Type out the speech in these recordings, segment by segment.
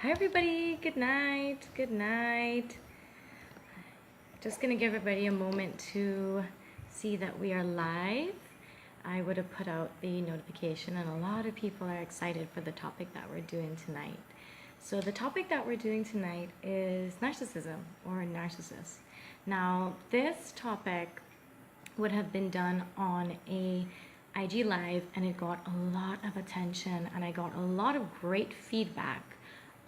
Hi everybody, good night, good night. Just gonna give everybody a moment to see that we are live. I would have put out the notification and a lot of people are excited for the topic that we're doing tonight. So the topic that we're doing tonight is narcissism or narcissists. Now this topic would have been done on a IG live and it got a lot of attention and I got a lot of great feedback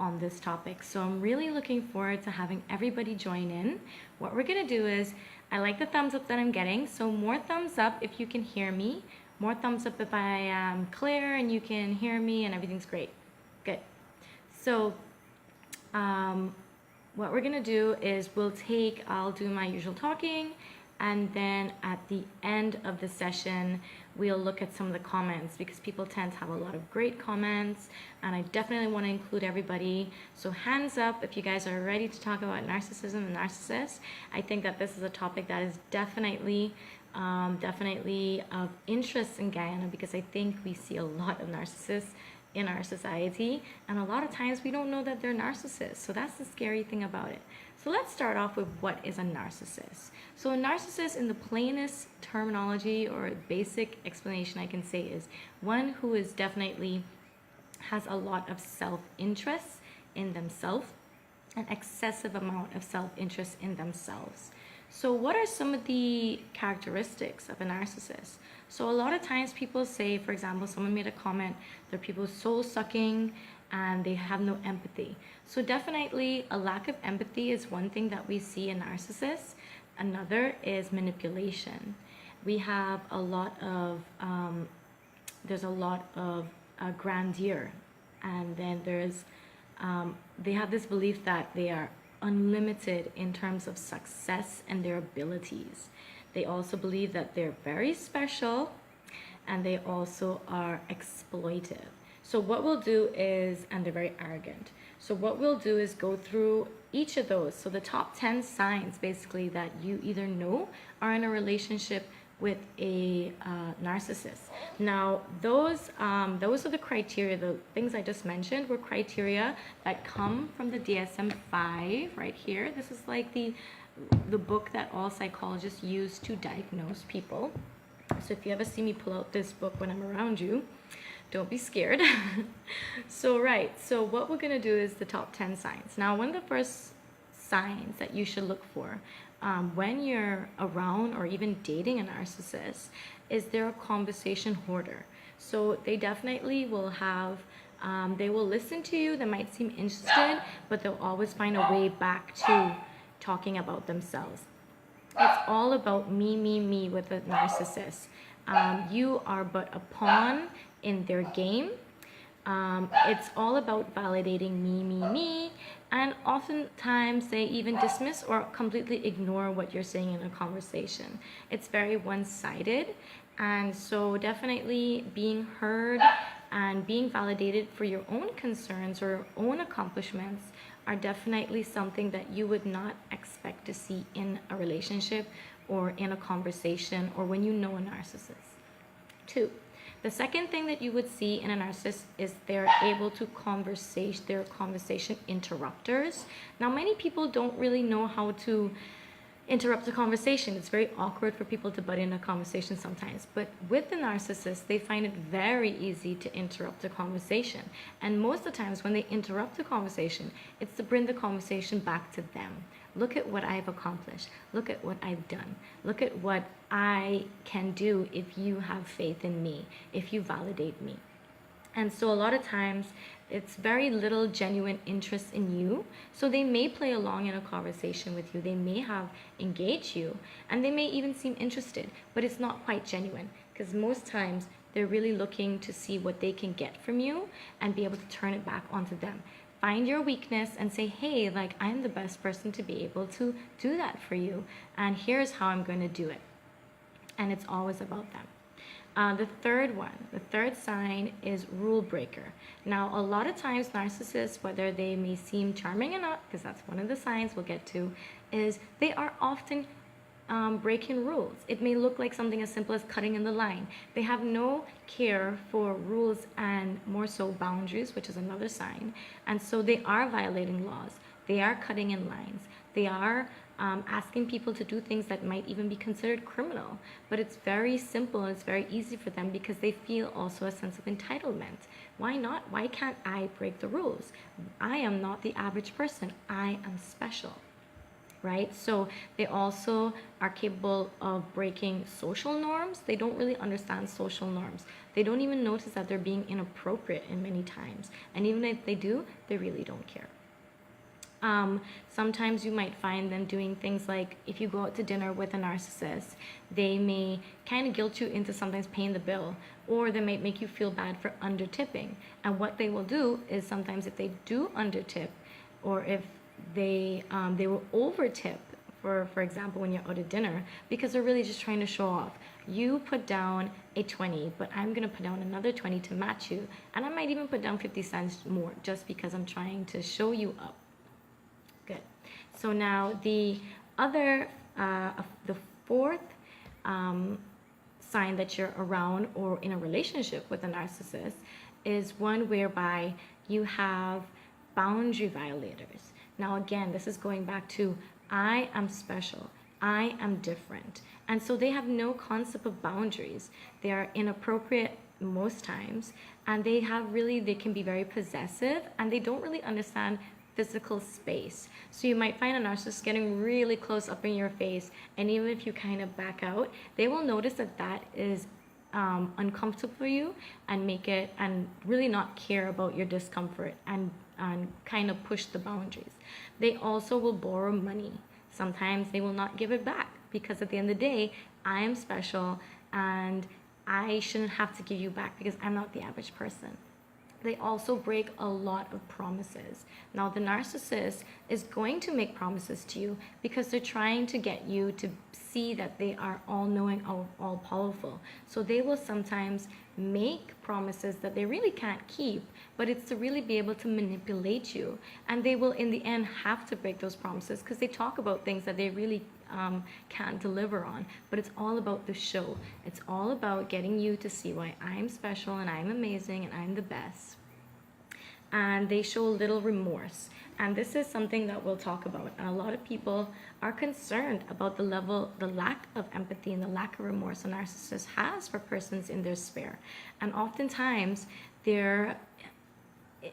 on this topic. So I'm really looking forward to having everybody join in. What we're gonna do is, I like the thumbs up that I'm getting, so more thumbs up if you can hear me, more thumbs up if I am clear and you can hear me and everything's great. Good. So what we're gonna do is I'll do my usual talking, and then at the end of the session we'll look at some of the comments because people tend to have a lot of great comments and I definitely want to include everybody. So hands up if you guys are ready to talk about narcissism and narcissists. I think that this is a topic that is definitely of interest in Guyana because I think we see a lot of narcissists in our society and a lot of times we don't know that they're narcissists. So that's the scary thing about it. So let's start off with what is a narcissist. So a narcissist, in the plainest terminology or basic explanation I can say, is one who is definitely has a lot of self-interest in themselves, an excessive amount of self-interest in themselves. So what are some of the characteristics of a narcissist? So a lot of times people say, for example, someone made a comment, they're people soul-sucking and they have no empathy. So definitely a lack of empathy is one thing that we see in narcissists. Another is manipulation. We have a lot of, there's a lot of grandeur, and then there's, they have this belief that they are unlimited in terms of success and their abilities. They also believe that they're very special and they also are exploitive. So what we'll do is, and they're very arrogant. So what we'll do is go through each of those. So the top 10 signs basically that you either know are in a relationship with a narcissist. Now those are the criteria. The things I just mentioned were criteria that come from the DSM-5 right here. This is like the book that all psychologists use to diagnose people. So if you ever see me pull out this book when I'm around you, don't be scared. So what we're gonna do is the top 10 signs. Now one of the first signs that you should look for when you're around or even dating a narcissist is they're a conversation hoarder. So they definitely will have, they will listen to you, they might seem interested, but they'll always find a way back to talking about themselves. It's all about me with a narcissist. You are but a pawn in their game. It's all about validating me, and oftentimes they even dismiss or completely ignore what you're saying in a conversation. It's very one-sided, and so definitely being heard and being validated for your own concerns or your own accomplishments are definitely something that you would not expect to see in a relationship or in a conversation or when you know a narcissist. 2. The second thing that you would see in a narcissist is they're able to conversate, they're conversation interrupters. Now many people don't really know how to interrupt a conversation. It's very awkward for people to butt in a conversation sometimes, but with the narcissist they find it very easy to interrupt a conversation, and most of the times when they interrupt a conversation it's to bring the conversation back to them. Look at what I've accomplished, look at what I've done, look at what I can do if you have faith in me, if you validate me. And so a lot of times it's very little genuine interest in you. So they may play along in a conversation with you, they may have engaged you, and they may even seem interested, but it's not quite genuine because most times they're really looking to see what they can get from you and be able to turn it back onto them. Find your weakness and say, hey, like I'm the best person to be able to do that for you, and here's how I'm going to do it. And it's always about them. The third sign is rule breaker. Now, a lot of times narcissists, whether they may seem charming or not, because that's one of the signs we'll get to, is they are often breaking rules. It may look like something as simple as cutting in the line. They have no care for rules and more so boundaries, which is another sign. And so they are violating laws. They are cutting in lines. They are asking people to do things that might even be considered criminal. But it's very simple. It's very easy for them because they feel also a sense of entitlement. Why not? Why can't I break the rules? I am not the average person. I am special. Right? So they also are capable of breaking social norms. They don't really understand social norms. They don't even notice that they're being inappropriate in many times. And even if they do, they really don't care. Sometimes you might find them doing things like, if you go out to dinner with a narcissist, they may kind of guilt you into sometimes paying the bill, or they might make you feel bad for under tipping. And what they will do is sometimes if they do under tip, or if they will over tip, for example, when you're out at dinner, because they're really just trying to show off. You put down a 20, but I'm going to put down another 20 to match you. And I might even put down 50 cents more just because I'm trying to show you up. Good. So now the other, the fourth sign that you're around or in a relationship with a narcissist is one whereby you have boundary violators. Now again, this is going back to I am special, I am different. And so they have no concept of boundaries. They are inappropriate most times, and they can be very possessive, and they don't really understand physical space. So you might find a narcissist getting really close up in your face, and even if you kind of back out, they will notice that is uncomfortable for you and really not care about your discomfort and kind of push the boundaries. They also will borrow money. Sometimes they will not give it back because at the end of the day, I am special and I shouldn't have to give you back because I'm not the average person. They also break a lot of promises. Now, the narcissist is going to make promises to you because they're trying to get you to see that they are all-knowing, all-powerful. So they will sometimes make promises that they really can't keep, but it's to really be able to manipulate you. And they will, in the end, have to break those promises because they talk about things that they really can't deliver on. But it's all about the show. It's all about getting you to see why I'm special and I'm amazing and I'm the best. And they show little remorse. And this is something that we'll talk about. And a lot of people are concerned about the lack of empathy and the lack of remorse a narcissist has for persons in their sphere. And oftentimes they're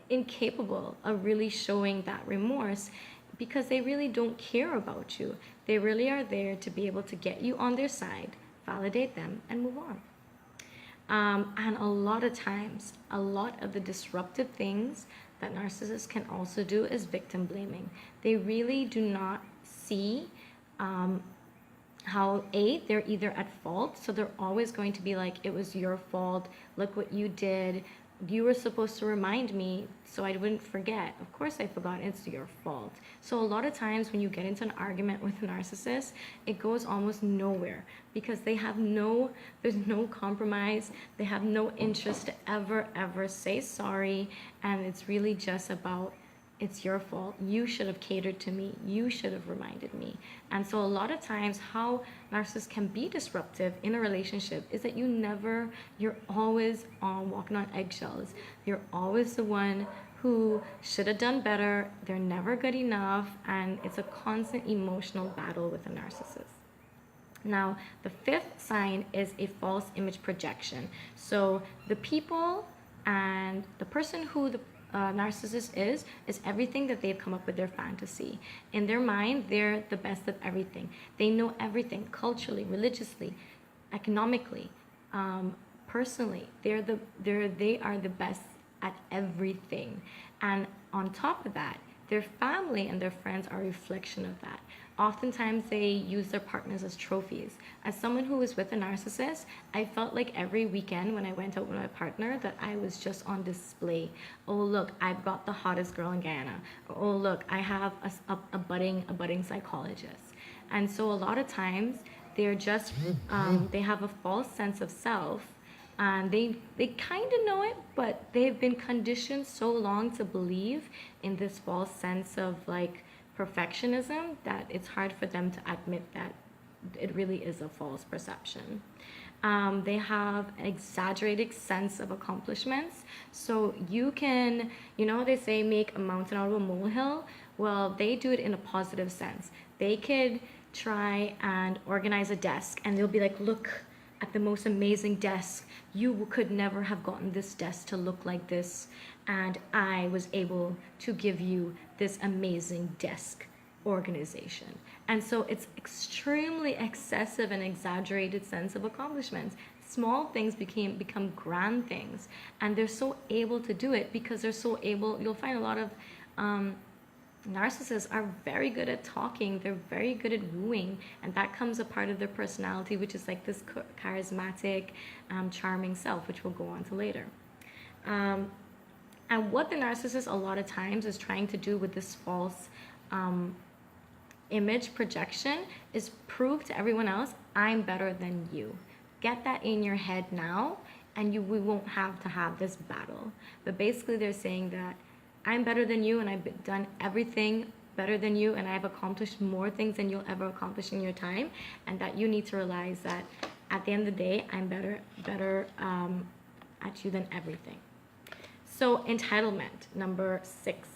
incapable of really showing that remorse because they really don't care about you. They really are there to be able to get you on their side, validate them, and move on. And a lot of times, a lot of the disruptive things that narcissists can also do is victim blaming. They really do not see how they're either at fault, so they're always going to be like, it was your fault, look what you did, you were supposed to remind me so I wouldn't forget. Of course I forgot, it's your fault. So a lot of times when you get into an argument with a narcissist, it goes almost nowhere because there's no compromise, they have no interest to ever say sorry, and it's really just about, it's your fault. You should have catered to me. You should have reminded me. And so a lot of times how narcissists can be disruptive in a relationship is that you're always walking on eggshells. You're always the one who should have done better. They're never good enough. And it's a constant emotional battle with a narcissist. Now, the fifth sign is a false image projection. So the people and the person who the narcissist is everything that they've come up with their fantasy. In their mind, they're the best of everything. They know everything culturally, religiously, economically, personally. They are the best at everything. And on top of that, their family and their friends are a reflection of that. Oftentimes they use their partners as trophies. As someone who was with a narcissist, I felt like every weekend when I went out with my partner that I was just on display. Oh look, I've got the hottest girl in Guyana. Oh look, I have a budding psychologist. And so a lot of times they're just they have a false sense of self, and they kind of know it, but they've been conditioned so long to believe in this false sense of like perfectionism that it's hard for them to admit that it really is a false perception. They have an exaggerated sense of accomplishments. So you can, they say make a mountain out of a molehill. Well, they do it in a positive sense. They could try and organize a desk, and they'll be like, look at the most amazing desk. You could never have gotten this desk to look like this, and I was able to give you this amazing desk organization. And so it's extremely excessive and exaggerated sense of accomplishments. Small things become grand things, and they're so able to do it because they're so able. You'll find a lot of narcissists are very good at talking. They're very good at wooing, and that comes a part of their personality, which is like this charismatic, charming self, which we'll go on to later. And what the narcissist a lot of times is trying to do with this false image projection is prove to everyone else, I'm better than you. Get that in your head now, and we won't have to have this battle. But basically they're saying that I'm better than you, and I've done everything better than you, and I've accomplished more things than you'll ever accomplish in your time, and that you need to realize that at the end of the day, I'm better at you than everything. So entitlement, number 6.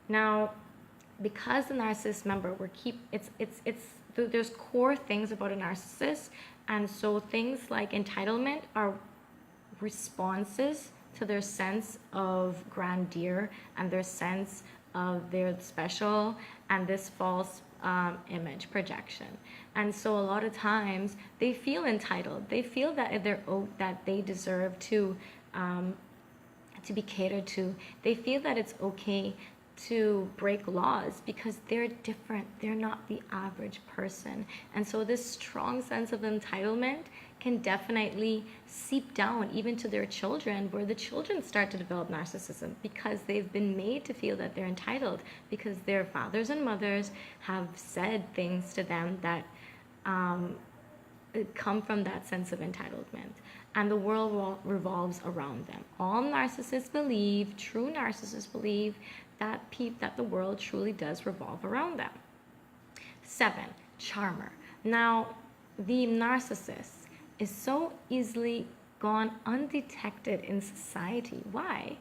Now, because the narcissist, remember, there's core things about a narcissist, and so things like entitlement are responses to their sense of grandeur and their sense of their special and this false image projection. And so a lot of times they feel entitled. They feel that that they deserve to be catered to. They feel that it's okay to break laws because they're different. They're not the average person. And so this strong sense of entitlement can definitely seep down even to their children, where the children start to develop narcissism because they've been made to feel that they're entitled because their fathers and mothers have said things to them that come from that sense of entitlement. And the world revolves around them. All narcissists believe, true narcissists believe, that the world truly does revolve around them. 7, charmer. Now, the narcissist is so easily gone undetected in society. Why?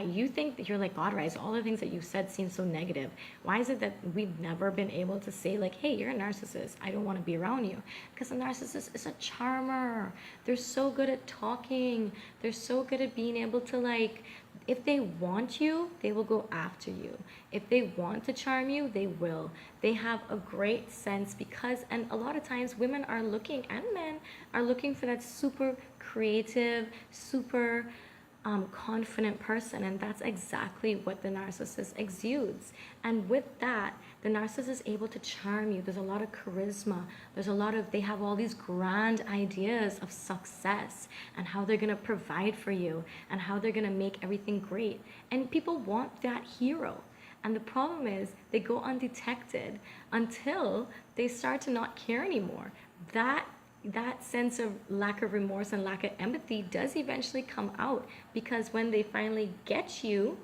You think that you're like, God, Rise, all the things that you said seem so negative. Why is it that we've never been able to say like, hey, you're a narcissist, I don't want to be around you? Because a narcissist is a charmer. They're so good at talking. They're so good at being able to, like, if they want you, they will go after you. If they want to charm you, they will. They have a great sense and a lot of times women are looking, and men are looking for that super creative, super confident person, and that's exactly what the narcissist exudes. And with that, the narcissist is able to charm you. There's a lot of charisma. They have all these grand ideas of success and how they're going to provide for you and how they're going to make everything great. And people want that hero. And the problem is they go undetected until they start to not care anymore. That sense of lack of remorse and lack of empathy does eventually come out, because when they finally get you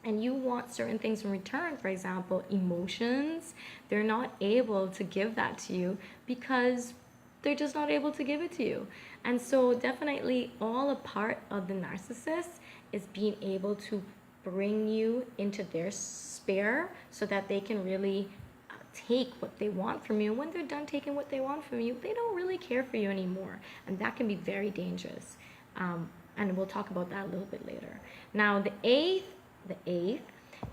and you want certain things in return, for example, emotions, they're not able to give that to you because they're just not able to give it to you. And so definitely all a part of the narcissist is being able to bring you into their sphere so that they can really take what they want from you. When they're done taking what they want from you, they don't really care for you anymore, and that can be very dangerous. And we'll talk about that a little bit later. Now, the eighth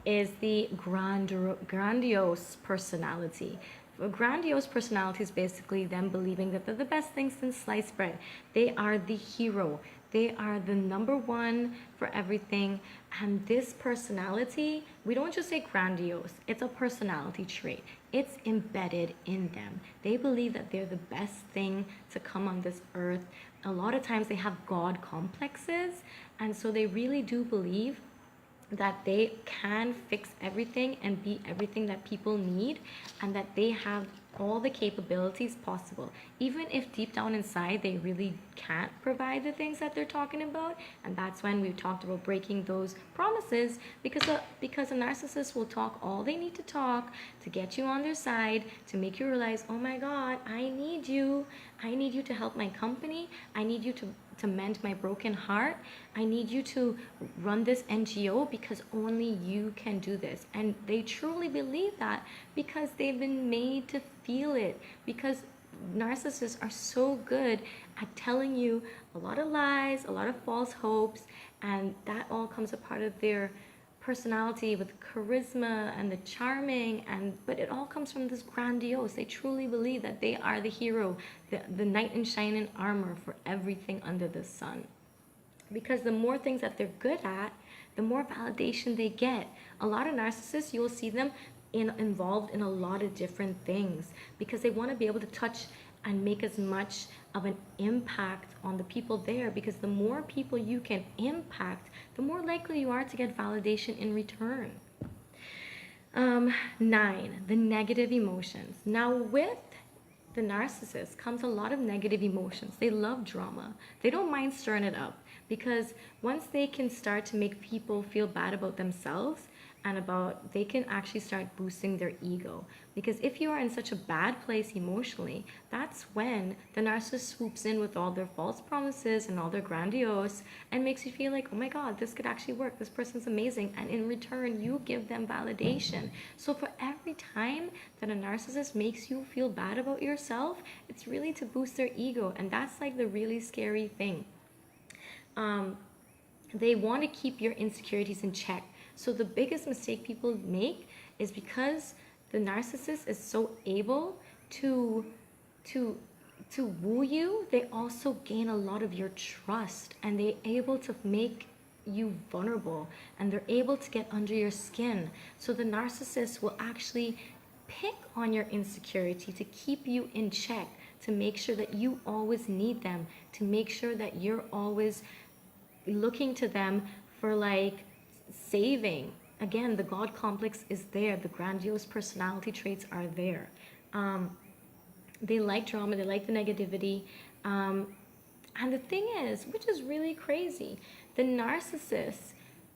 is the grandiose personality. A grandiose personality is basically them believing that they're the best things since sliced bread. They are the hero. They are the number one for everything. And this personality, we don't just say grandiose, it's a personality trait. It's embedded in them. They believe that they're the best thing to come on this earth. A lot of times they have God complexes, and so they really do believe that they can fix everything and be everything that people need, and that they have all the capabilities possible, even if deep down inside they really can't provide the things that they're talking about. And that's when we've talked about breaking those promises, because a narcissist will talk all they need to talk to get you on their side, to make you realize, oh my god, I need you to help my company, I need you to mend my broken heart, I need you to run this NGO because only you can do this. And they truly believe that because they've been made to feel it, because narcissists are so good at telling you a lot of lies, a lot of false hopes, and that all comes a part of their personality with charisma and the charming, but it all comes from this grandiose. They truly believe that they are the hero, the knight in shining armor for everything under the sun. Because the more things that they're good at, the more validation they get. A lot of narcissists, you'll see them involved in a lot of different things because they want to be able to touch and make as much of an impact on the people there, because the more people you can impact, the more likely you are to get validation in return. 9, the negative emotions. Now with the narcissist comes a lot of negative emotions. They love drama. They don't mind stirring it up, because once they can start to make people feel bad about themselves they can actually start boosting their ego. Because if you are in such a bad place emotionally, that's when the narcissist swoops in with all their false promises and all their grandiose and makes you feel like, oh my god, this could actually work, this person's amazing, and in return you give them validation. So for every time that a narcissist makes you feel bad about yourself, it's really to boost their ego, and that's like the really scary thing. They want to keep your insecurities in check. So the biggest mistake people make is because the narcissist is so able to woo you, they also gain a lot of your trust, and they're able to make you vulnerable, and they're able to get under your skin. So the narcissist will actually pick on your insecurity to keep you in check, to make sure that you always need them, to make sure that you're always looking to them for like saving. Again, the God complex is there. The grandiose personality traits are there. They like drama. They like the negativity. And the thing is, which is really crazy, the narcissist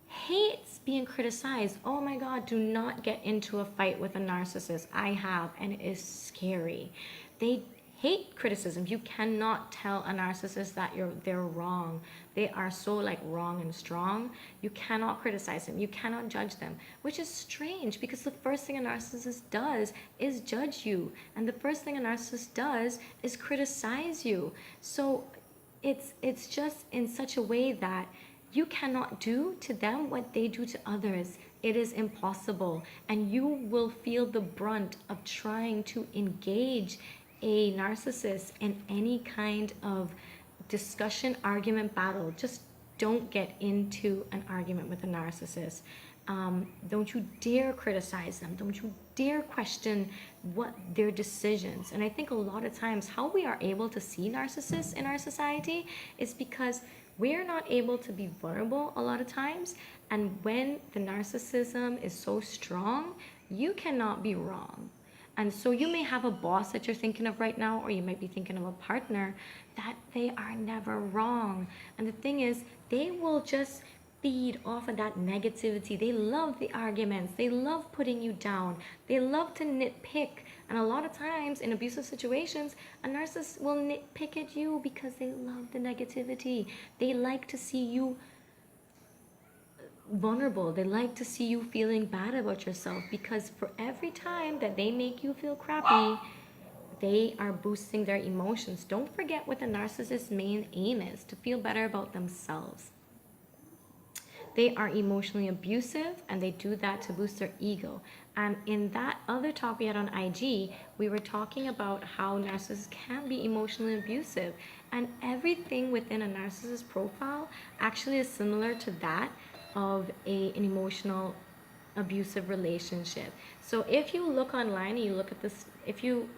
hates being criticized. Oh my God, do not get into a fight with a narcissist. I have, and it is scary. They hate criticism. You cannot tell a narcissist that they're wrong. They are so like wrong and strong. You cannot criticize them. You cannot judge them, which is strange because the first thing a narcissist does is judge you, and the first thing a narcissist does is criticize you. So it's just in such a way that you cannot do to them what they do to others. It is impossible, and you will feel the brunt of trying to engage a narcissist in any kind of discussion, argument, battle. Just don't get into an argument with a narcissist. Don't you dare criticize them. Don't you dare question what their decisions. And I think a lot of times how we are able to see narcissists in our society is because we're not able to be vulnerable a lot of times. And when the narcissism is so strong, you cannot be wrong. And so you may have a boss that you're thinking of right now, or you might be thinking of a partner, that they are never wrong. And the thing is, they will just feed off of that negativity. They love the arguments. They love putting you down. They love to nitpick. And a lot of times in abusive situations, a narcissist will nitpick at you because they love the negativity. They like to see you vulnerable. They like to see you feeling bad about yourself, because for every time that they make you feel crappy, they are boosting their emotions. Don't forget what the narcissist's main aim is: to feel better about themselves. They are emotionally abusive, and they do that to boost their ego. And in that other talk we had on IG, we were talking about how narcissists can be emotionally abusive, and everything within a narcissist profile actually is similar to that of an emotional abusive relationship. So if you look online and you look at this, if you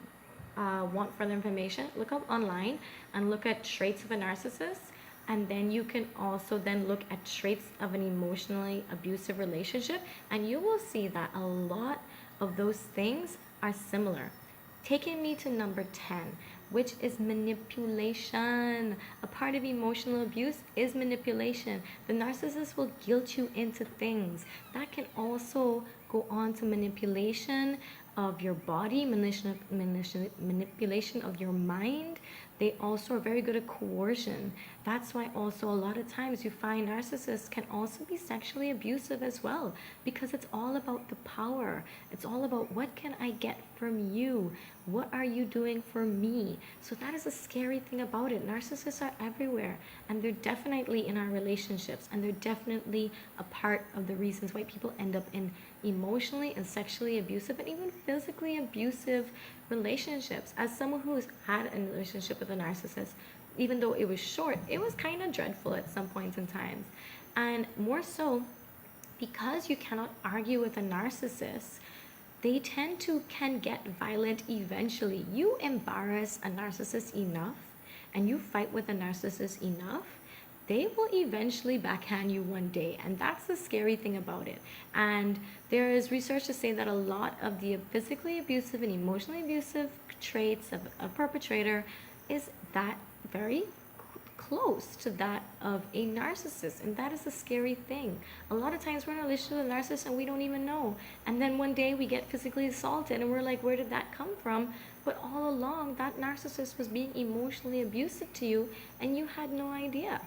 want further information, look up online and look at traits of a narcissist, and then you can also then look at traits of an emotionally abusive relationship, and you will see that a lot of those things are similar. taking me to number 10, which is manipulation. A part of emotional abuse is manipulation. The narcissist will guilt you into things. That can also go on to manipulation of your body, manipulation of your mind. They also are very good at coercion. That's why also a lot of times you find narcissists can also be sexually abusive as well, because it's all about the power. It's all about, what can I get from you? What are you doing for me? So that is a scary thing about it. Narcissists are everywhere, and they're definitely in our relationships, and they're definitely a part of the reasons why people end up in emotionally and sexually abusive and even physically abusive relationships. As someone who's had a relationship with a narcissist, even though it was short, it was kind of dreadful at some points in time. And more so, because you cannot argue with a narcissist, they can get violent eventually. You embarrass a narcissist enough and you fight with a narcissist enough, they will eventually backhand you one day. And that's the scary thing about it. And there is research to say that a lot of the physically abusive and emotionally abusive traits of a perpetrator is that very close to that of a narcissist, and that is a scary thing. A lot of times we're in a relationship with a narcissist and we don't even know, and then one day we get physically assaulted and we're like, where did that come from? But all along that narcissist was being emotionally abusive to you and you had no idea.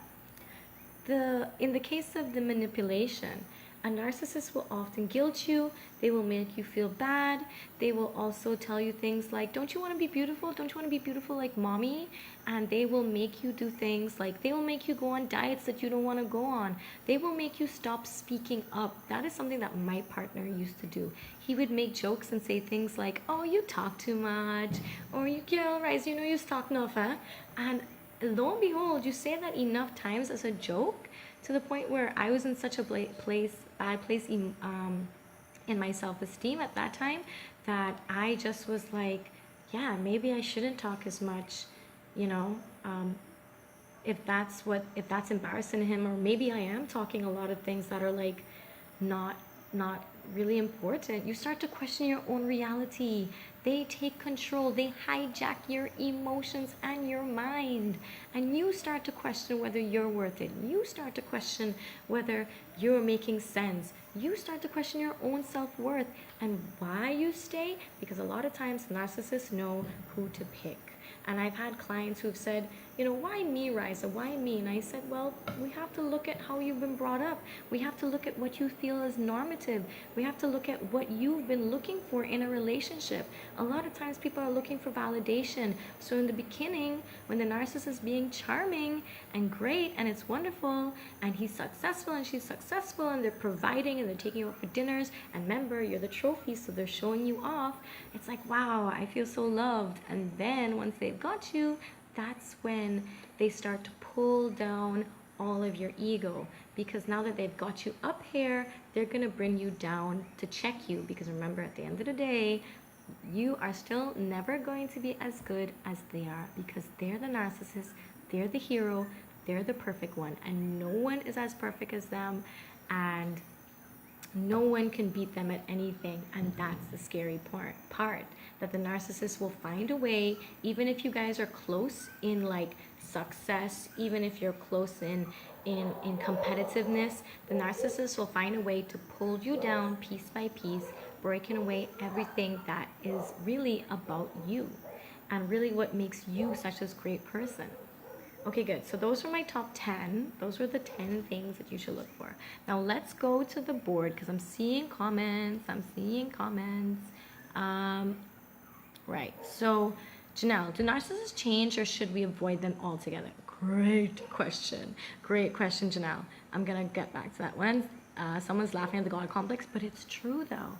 In the case of the manipulation, a narcissist will often guilt you. They will make you feel bad. They will also tell you things like, don't you want to be beautiful? Don't you want to be beautiful like mommy? And they will make you do things like, they will make you go on diets that you don't want to go on. They will make you stop speaking up. That is something that my partner used to do. He would make jokes and say things like, oh, you talk too much. Or you girl, Rise, you know you talk enough, huh? And lo and behold, you say that enough times as a joke, to the point where I was in such a bad place in my self-esteem at that time, that I just was like, yeah, maybe I shouldn't talk as much, you know, if that's embarrassing to him, or maybe I am talking a lot of things that are like not really important. You start to question your own reality. They take control. They hijack your emotions and your mind. And you start to question whether you're worth it. You start to question whether you're making sense. You start to question your own self-worth. And why you stay? Because a lot of times narcissists know who to pick. And I've had clients who've said, you know, why me, Risa? Why me? And I said, well, we have to look at how you've been brought up. We have to look at what you feel is normative. We have to look at what you've been looking for in a relationship. A lot of times people are looking for validation. So in the beginning, when the narcissist is being charming and great and it's wonderful, and he's successful and she's successful, and they're providing and they're taking you out for dinners, and remember, you're the trophy, so they're showing you off. It's like, wow, I feel so loved. And then once they've got you, that's when they start to pull down all of your ego, because now that they've got you up here, they're going to bring you down to check you, because remember, at the end of the day, you are still never going to be as good as they are, because they're the narcissist, they're the hero, they're the perfect one, and no one is as perfect as them, and no one can beat them at anything. And that's the scary part, that the narcissist will find a way, even if you guys are close in like success, even if you're close in competitiveness, the narcissist will find a way to pull you down piece by piece, breaking away everything that is really about you and really what makes you such a great person. Okay, good. So those are my top 10. Those were the 10 things that you should look for. Now let's go to the board, because I'm seeing comments. Right. So, Janelle, do narcissists change, or should we avoid them altogether? Great question, Janelle. I'm going to get back to that one. Someone's laughing at the God complex, but it's true, though.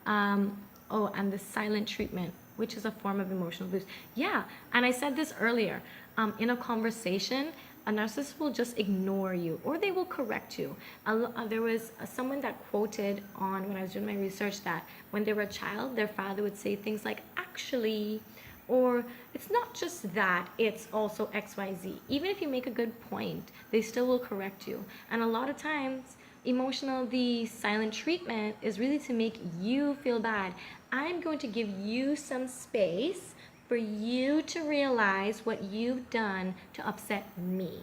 Oh, and the silent treatment, which is a form of emotional abuse. Yeah, and I said this earlier. In a conversation, a narcissist will just ignore you, or they will correct you. There was someone that quoted on, when I was doing my research, that when they were a child, their father would say things like, actually, or it's not just that, it's also XYZ. Even if you make a good point, they still will correct you. And a lot of times, the silent treatment is really to make you feel bad. I'm going to give you some space for you to realize what you've done to upset me.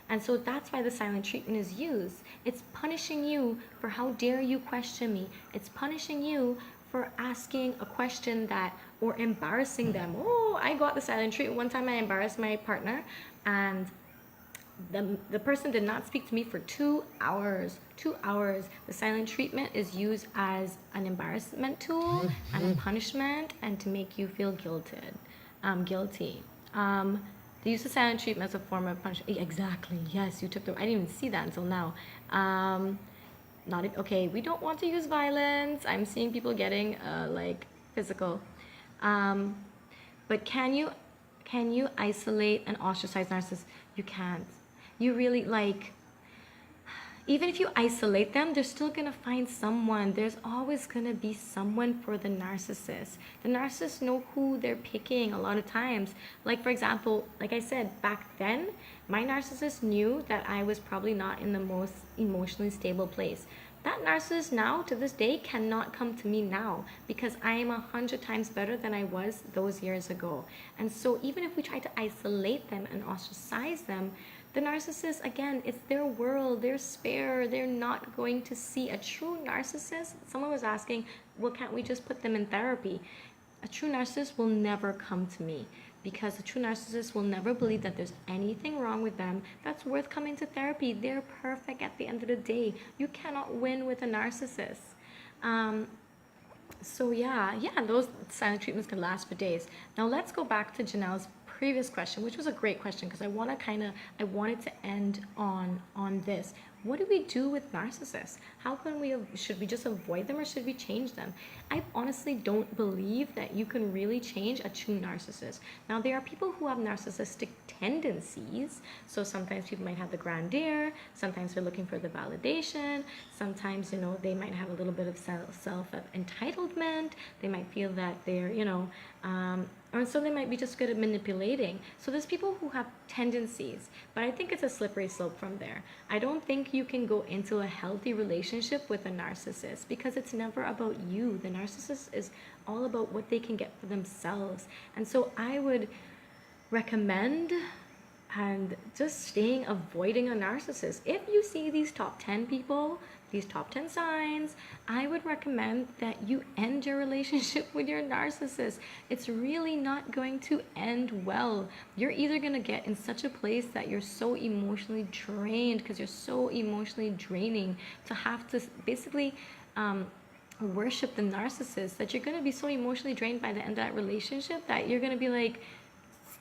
And so that's why the silent treatment is used. It's punishing you for how dare you question me. It's punishing you for asking a question that, or embarrassing them. Oh, I got the silent treatment. One time I embarrassed my partner, and the person did not speak to me for 2 hours. 2 hours. The silent treatment is used as an embarrassment tool and a punishment, and to make you feel guilty. They use the silent treatment as a form of punishment. Exactly. Yes, you took the. I didn't even see that until now. Okay. We don't want to use violence. I'm seeing people getting like physical. But can you isolate and ostracize narcissists? You can't. You really, like, even if you isolate them, they're still going to find someone. There's always going to be someone for the narcissist. The narcissists know who they're picking a lot of times. Like, for example, like I said, back then, my narcissist knew that I was probably not in the most emotionally stable place. That narcissist now, to this day, cannot come to me now because I am 100 times better than I was those years ago. And so even if we try to isolate them and ostracize them, the narcissist, again, it's their world, they're spare, they're not going to see. A true narcissist, someone was asking, well, can't we just put them in therapy? A true narcissist will never come to me, because a true narcissist will never believe that there's anything wrong with them that's worth coming to therapy. They're perfect at the end of the day. You cannot win with a narcissist. So yeah, those silent treatments can last for days. Now let's go back to Janelle's previous question, which was a great question, because I wanted to end on this. What do we do with narcissists? Should we just avoid them, or should we change them? I honestly don't believe that you can really change a true narcissist. Now, there are people who have narcissistic tendencies. So sometimes people might have the grandeur, sometimes they're looking for the validation, sometimes, they might have a little bit of self-entitlement, they might feel that they're, or so they might be just good at manipulating. So there's people who have tendencies, but I think it's a slippery slope from there. I don't think you can go into a healthy relationship with a narcissist, because it's never about you. The narcissist is all about what they can get for themselves. And so I would recommend and just avoiding a narcissist. If you see these top 10 people, these top 10 signs, I would recommend that you end your relationship with your narcissist. It's really not going to end well. You're either going to get in such a place that you're so emotionally drained, because you're so emotionally draining to have to basically worship the narcissist, that you're going to be so emotionally drained by the end of that relationship that you're going to be like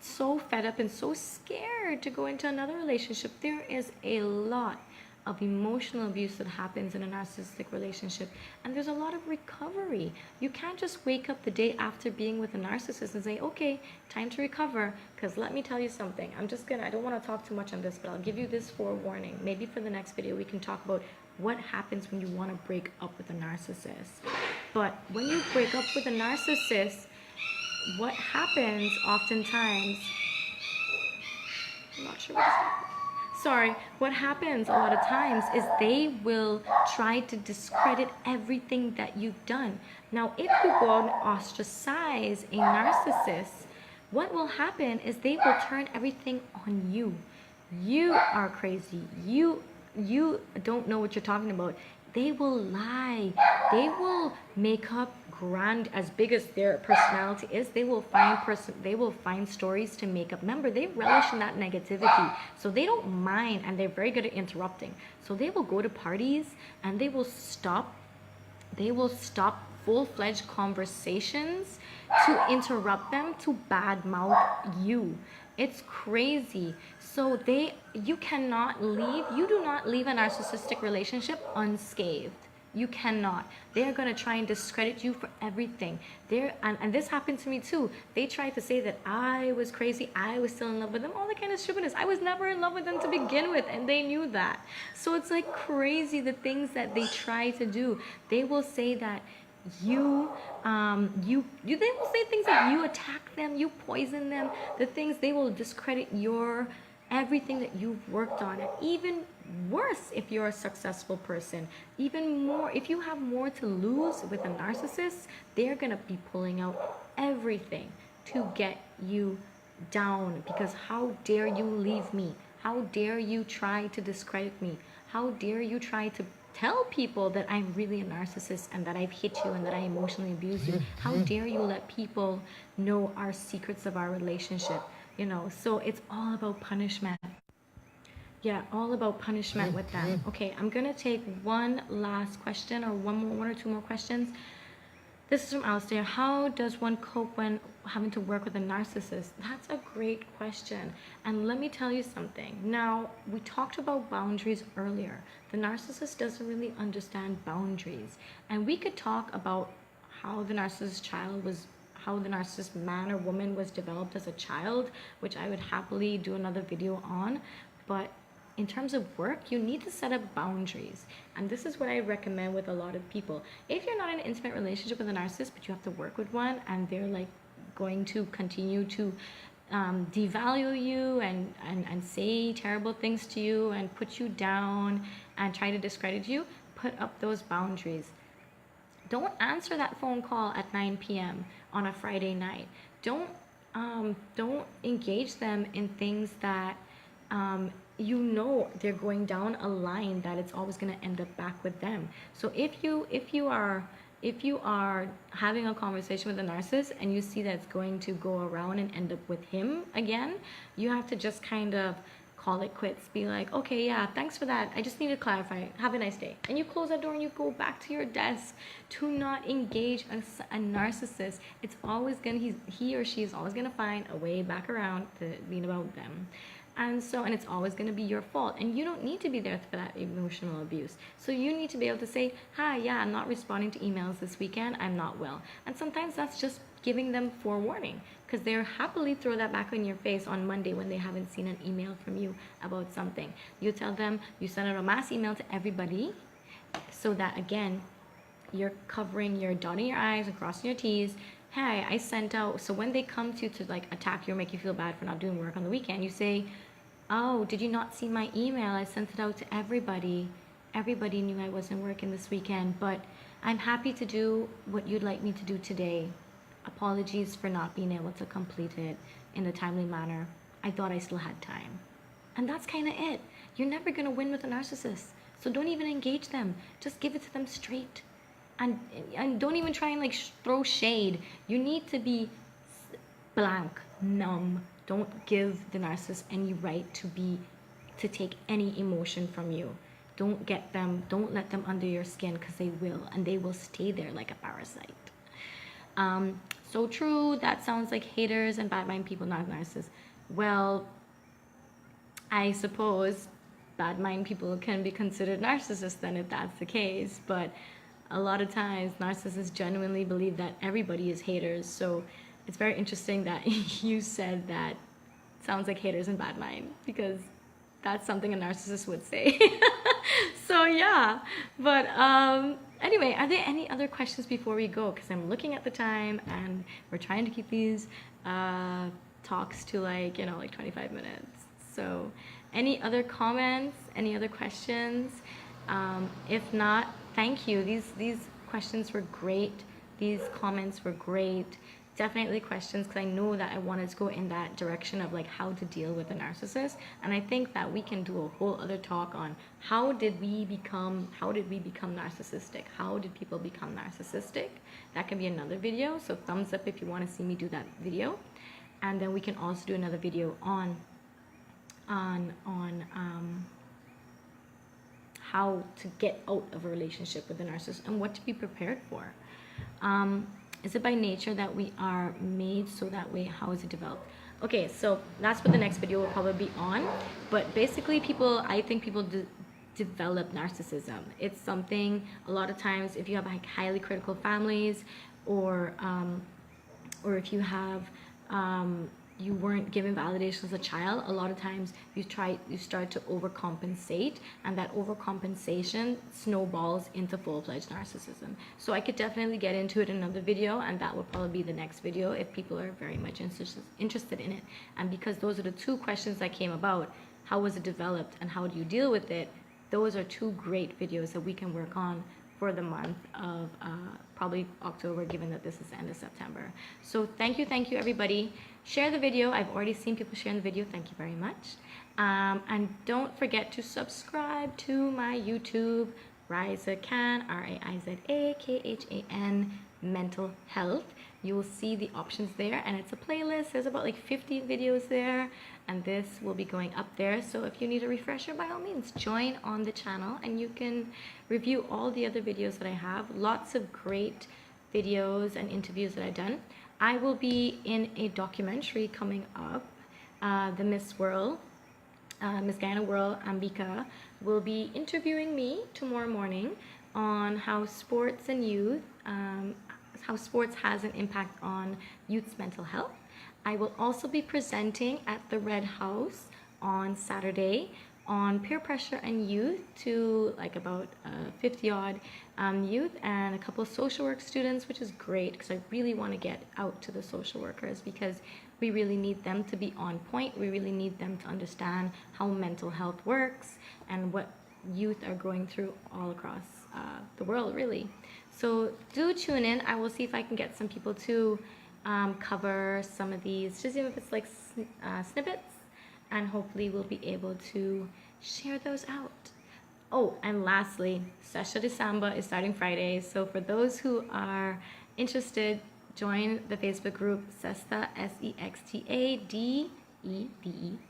so fed up and so scared to go into another relationship. There is a lot of emotional abuse that happens in a narcissistic relationship, and there's a lot of recovery. You can't just wake up the day after being with a narcissist and say, okay, time to recover. Because let me tell you something, I don't want to talk too much on this, but I'll give you this forewarning. Maybe for the next video we can talk about what happens when you want to break up with a narcissist. But when you break up with a narcissist, what happens oftentimes, I'm not sure what what happens a lot of times is they will try to discredit everything that you've done. Now, if you go out and ostracize a narcissist, what will happen is they will turn everything on you. You are crazy. You don't know what you're talking about. They will lie. They will make up grand, as big as their personality is. They will find stories to make up. Remember, they relish in that negativity, so they don't mind, and they're very good at interrupting. So they will go to parties and they will stop full-fledged conversations to interrupt them, to badmouth you. It's crazy. So you cannot leave. You do not leave a narcissistic relationship unscathed. You cannot. They are going to try and discredit you for everything. And this happened to me too. They tried to say that I was crazy, I was still in love with them, all that kind of stupidness. I was never in love with them to begin with, and they knew that. So it's like crazy, the things that they try to do. They will say that they will say things like you attack them, you poison them, they will discredit everything that you've worked on. And even worse if you're a successful person. Even more, if you have more to lose with a narcissist, they're gonna be pulling out everything to get you down, because how dare you leave me? How dare you try to discredit me? How dare you try to tell people that I'm really a narcissist and that I've hit you and that I emotionally abuse you? How dare you let people know our secrets of our relationship? You know, so it's all about punishment. Yeah, all about punishment with them. Okay, I'm gonna take one last question, or one or two more questions. This is from Alistair. How does one cope when having to work with a narcissist? That's a great question. And let me tell you something. Now, we talked about boundaries earlier. The narcissist doesn't really understand boundaries. And we could talk about how the narcissist man or woman was developed as a child, which I would happily do another video on. But in terms of work, you need to set up boundaries. And this is what I recommend with a lot of people. If you're not in an intimate relationship with a narcissist, but you have to work with one, and they're like going to continue to devalue you and say terrible things to you and put you down and try to discredit you, put up those boundaries. Don't answer that phone call at 9 p.m. on a Friday night. Don't engage them in things that you know they're going down a line that it's always going to end up back with them. So if you are having a conversation with a narcissist and you see that it's going to go around and end up with him again, you have to just kind of call it quits. Be like, okay, yeah, thanks for that, I just need to clarify, have a nice day, and you close that door and you go back to your desk. To not engage a narcissist. It's always gonna, he or she is always gonna find a way back around to being about them. And it's always going to be your fault, and you don't need to be there for that emotional abuse. So you need to be able to say, hi, yeah, I'm not responding to emails this weekend, I'm not well. And sometimes that's just giving them forewarning, because they'll happily throw that back in your face on Monday when they haven't seen an email from you about something. You tell them, you send out a mass email to everybody, so that again, you're dotting your I's and crossing your T's. Hey, I sent out, so when they come to like attack you or make you feel bad for not doing work on the weekend, you say, oh, did you not see my email? I sent it out to everybody. Everybody knew I wasn't working this weekend, but I'm happy to do what you'd like me to do today. Apologies for not being able to complete it in a timely manner. I thought I still had time. And that's kind of it. You're never going to win with a narcissist. So don't even engage them. Just give it to them straight. And don't even try and like throw shade. You need to be blank, numb. Don't give the narcissist any right to take any emotion from you. Don't let them under your skin, because they will, and they will stay there like a parasite. So true, that sounds like haters and bad mind people, not narcissists. Well, I suppose bad mind people can be considered narcissists then, if that's the case, but a lot of times narcissists genuinely believe that everybody is haters. So it's very interesting that you said that sounds like haters and bad mind, because that's something a narcissist would say. So yeah, but anyway, are there any other questions before we go? Because I'm looking at the time and we're trying to keep these talks to like 25 minutes. So any other comments, any other questions? If not, thank you. These questions were great. These comments were great. Definitely questions, because I know that I wanted to go in that direction of like how to deal with a narcissist. And I think that we can do a whole other talk on how did we become narcissistic? How did people become narcissistic? That can be another video. So thumbs up if you want to see me do that video. And then we can also do another video on how to get out of a relationship with a narcissist and what to be prepared for. Is it by nature that we are made so that way? How is it developed? Okay, so that's what the next video will probably be on. But basically I think people develop narcissism. It's something, a lot of times, if you have like highly critical families, or if you have you weren't given validation as a child, a lot of times you start to overcompensate, and that overcompensation snowballs into full-fledged narcissism. So I could definitely get into it in another video, and that would probably be the next video if people are very much interested in it. And because those are the two questions that came about, how was it developed and how do you deal with it, those are two great videos that we can work on for the month of probably October, given that this is the end of September. So thank you everybody. Share the video. I've already seen people sharing the video. Thank you very much. And don't forget to subscribe to my YouTube, Riza Khan, RAIZAKHAN, Mental Health. You will see the options there, and it's a playlist. There's about like 50 videos there, and this will be going up there. So if you need a refresher, by all means, join on the channel and you can review all the other videos that I have. Lots of great videos and interviews that I've done. I will be in a documentary coming up. The Miss World, Miss Guyana World, Ambika, will be interviewing me tomorrow morning on how sports and youth, how sports has an impact on youth's mental health. I will also be presenting at the Red House on Saturday on peer pressure and youth to like about 50 odd youth and a couple of social work students, which is great because I really want to get out to the social workers because we really need them to be on point. We really need them to understand how mental health works and what youth are going through all across the world, really. So do tune in. I will see if I can get some people to cover some of these, just even if it's like snippets, and hopefully we'll be able to share those out. Oh, and lastly, Sesha de Samba is starting Friday. So for those who are interested, join the Facebook group Sexta, SEXTADEVE,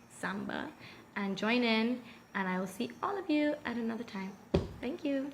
Samba, and join in, and I will see all of you at another time. Thank you.